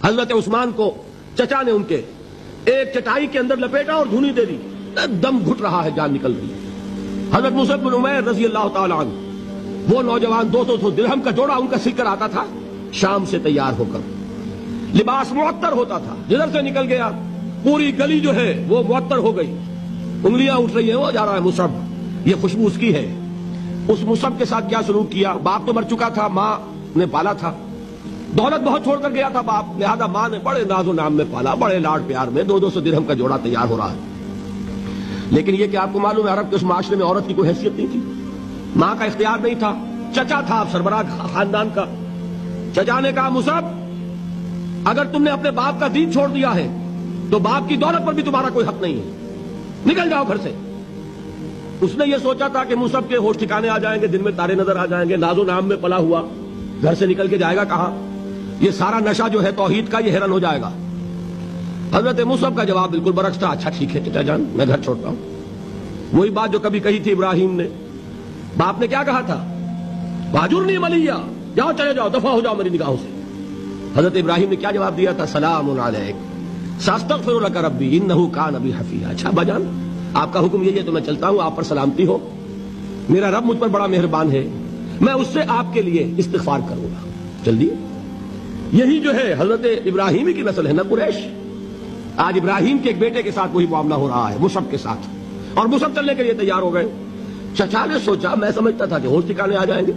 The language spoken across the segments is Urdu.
حضرت عثمان کو چچا نے ان کے ایک چٹائی کے اندر لپیٹا اور دھونی دے دی، دم گھٹ رہا ہے، جان نکل رہی ہے۔ حضرت مصعب بن عمیر رضی اللہ تعالی عنہ، وہ نوجوان 200 درہم کا جوڑا ان کا سل کر آتا تھا شام سے تیار ہو کر، لباس معطر ہوتا تھا، جدھر سے نکل گیا پوری گلی جو ہے وہ معطر ہو گئی، انگلیاں اٹھ رہی ہیں، وہ جا رہا ہے مصعب، یہ خوشبو اس کی ہے۔ اس مصعب کے ساتھ کیا سلوک کیا؟ باپ تو مر چکا تھا، ماں نے پالا تھا، دولت بہت چھوڑ کر گیا تھا باپ، لہذا ماں نے بڑے ناز و نام میں پالا، بڑے لاڈ پیار میں، 200 درہم کا جوڑا تیار ہو رہا ہے۔ لیکن یہ کہ آپ کو معلوم ہے عرب کے اس معاشرے میں عورت کی کوئی حیثیت نہیں تھی، ماں کا اختیار نہیں تھا، چچا تھا آپ سربراہ خاندان کا۔ چچا نے کہا مصعب اگر تم نے اپنے باپ کا دین چھوڑ دیا ہے تو باپ کی دولت پر بھی تمہارا کوئی حق نہیں ہے، نکل جاؤ گھر سے۔ اس نے یہ سوچا تھا کہ مصعب کے ہوش ٹھکانے آ جائیں گے، دن میں تارے نظر آ جائیں گے، ناز و نام میں پلا ہوا، گھر سے نکل کے جائے گا کہاں؟ یہ سارا نشہ جو ہے توحید کا یہ حیران ہو جائے گا۔ حضرت مصعب کا جواب بالکل برعکس تھا، اچھا ٹھیک ہے چچا جان میں گھر چھوڑتا ہوں۔ وہی بات جو کبھی کہی تھی ابراہیم نے، باپ نے کیا کہا تھا؟ واجرنی ملیہ، جاؤ چلے جاؤ، دفع ہو جاؤ میری نگاہوں سے۔ حضرت ابراہیم نے کیا جواب دیا تھا؟ سلام علیک ساستغفر لک ربی انہ کان بی حفیظ۔ اچھا باجان آپ کا حکم یہی ہے تو میں چلتا ہوں، آپ پر سلامتی ہو، میرا رب مجھ پر بڑا مہربان ہے، میں اس سے آپ کے لیے استغفار کروں گا، جلدی۔ یہی جو ہے حضرت ابراہیم کی نسل ہے نا قریش۔ آج ابراہیم کے ایک بیٹے کے ساتھ وہی معاملہ ہو رہا ہے مصعب کے ساتھ، اور مصعب چلنے کے لیے تیار ہو گئے۔ چچا نے سوچا، میں سمجھتا تھا کہ ہوش ٹھکانے آ جائیں گے،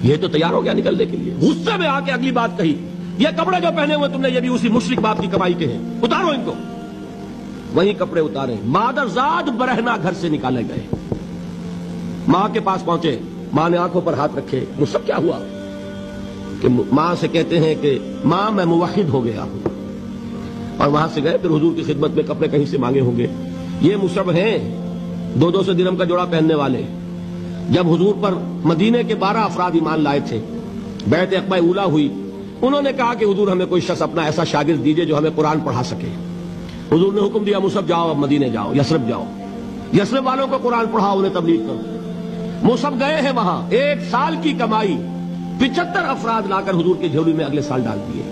یہ تو تیار ہو گیا نکلنے کے لیے، غصے میں آ کے اگلی بات کہی، یہ کپڑے جو پہنے ہوئے تم نے یہ بھی اسی مشرک باپ کی کمائی کے ہیں، اتارو ان کو۔ وہی کپڑے اتارے، مادرزاد برہنہ گھر سے نکالے گئے، ماں کے پاس پہنچے، ماں نے آنکھوں پر ہاتھ رکھے، مصعب کیا ہوا؟ کہ ماں سے کہتے ہیں کہ ماں میں موحد ہو گیا ہوں، اور وہاں سے گئے، پھر حضور کی خدمت میں کپڑے کہیں سے مانگے ہوں گے۔ یہ مصعب ہیں 200 درہم کا جوڑا پہننے والے۔ جب حضور پر مدینے کے 12 افراد ایمان لائے تھے، بیعت عقبہ اولیٰ ہوئی، انہوں نے کہا کہ حضور ہمیں کوئی شخص اپنا ایسا شاگرد دیجئے جو ہمیں قرآن پڑھا سکے۔ حضور نے حکم دیا مصعب جاؤ، اب مدینے جاؤ، یثرب جاؤ، یثرب والوں کو قرآن پڑھاؤ، انہیں تبلیغ کرو۔ مصعب گئے ہیں وہاں، 1 سال کی کمائی 75 افراد لا کر حضور کے جھولی میں اگلے سال ڈال دیے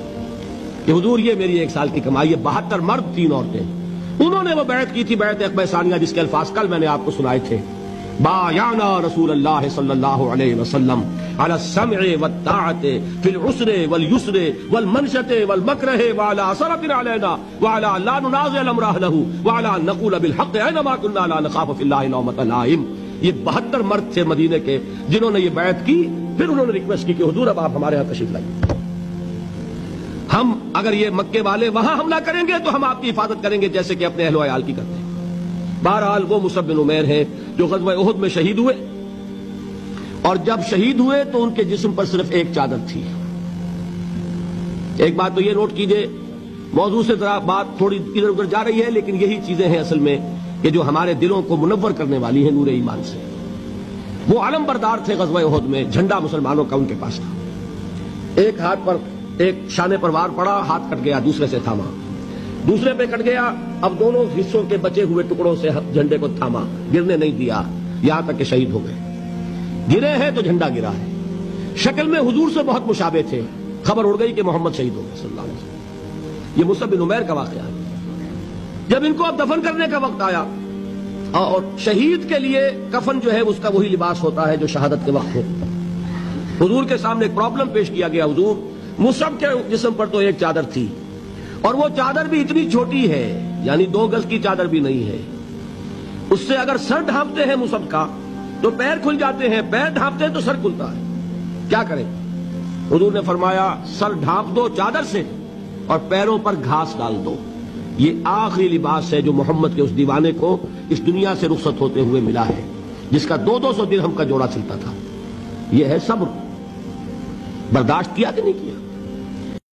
کہ حضور یہ میری 1 سال کی کمائی ہے۔ 72 مرد 3 عورتیں، انہوں نے وہ بیعت کی تھی، بیعت عقبہ ثانیہ، جس کے الفاظ کل میں نے آپ کو سنائے تھے، بایعنا رسول اللہ صلی اللہ علیہ وسلم علی السمع والطاعۃ فی العسر والیسر والمنشۃ والمکرہ وعلی اثرۃ علینا وعلی لا ننازع الامر اہلہ وعلی ان نقول بالحق اینما کنا لا نخاف فی اللہ لومۃ لائم۔ یہ 72 مرد تھے مدینے کے جنہوں نے یہ بیعت کی، پھر انہوں نے ریکویسٹ کی کہ حضور اب آپ ہمارے ہاں تشریف لائیے، ہم اگر یہ مکے والے وہاں حملہ کریں گے تو ہم آپ کی حفاظت کریں گے جیسے کہ اپنے اہل و عیال کی کرتے ہیں۔ بہرحال وہ مصعب بن عمیر ہیں جو غزوہ احد میں شہید ہوئے، اور جب شہید ہوئے تو ان کے جسم پر صرف ایک چادر تھی۔ ایک بات تو یہ نوٹ کیجئے، موضوع سے ذرا بات تھوڑی ادھر ادھر جا رہی ہے، لیکن یہی چیزیں ہیں اصل میں کہ جو ہمارے دلوں کو منور کرنے والی ہیں نور ایمان سے۔ وہ علم بردار تھے غزوہ احد میں، جھنڈا مسلمانوں کا ان کے پاس تھا، ایک ہاتھ پر ایک شانے پر وار پڑا، ہاتھ کٹ گیا، دوسرے سے تھاما، دوسرے پہ کٹ گیا، اب دونوں حصوں کے بچے ہوئے ٹکڑوں سے جھنڈے کو تھاما، گرنے نہیں دیا، یہاں تک کہ شہید ہو گئے۔ گرے ہیں تو جھنڈا گرا ہے۔ شکل میں حضور سے بہت مشابہ تھے، خبر اڑ گئی کہ محمد شہید ہو گئے صلی اللہ علیہ وسلم۔ یہ مصعب بن عمیر کا واقعہ ہے۔ جب ان کو اب دفن کرنے کا وقت آیا، اور شہید کے لیے کفن جو ہے اس کا وہی لباس ہوتا ہے جو شہادت کے وقت ہو، حضور کے سامنے ایک پرابلم پیش کیا گیا، حضور مصعب کے جسم پر تو ایک چادر تھی، اور وہ چادر بھی اتنی چھوٹی ہے، یعنی 2 گز کی چادر بھی نہیں ہے، اس سے اگر سر ڈھانپتے ہیں مصعب کا تو پیر کھل جاتے ہیں، پیر ڈھانپتے ہیں تو سر کھلتا ہے، کیا کریں؟ حضور نے فرمایا سر ڈھانپ دو چادر سے اور پیروں پر گھاس ڈال دو، یہ آخری لباس ہے جو محمد کے اس دیوانے کو اس دنیا سے رخصت ہوتے ہوئے ملا ہے، جس کا 200 درہم کا جوڑا چلتا تھا۔ یہ ہے صبر۔ برداشت کیا کہ نہیں کیا؟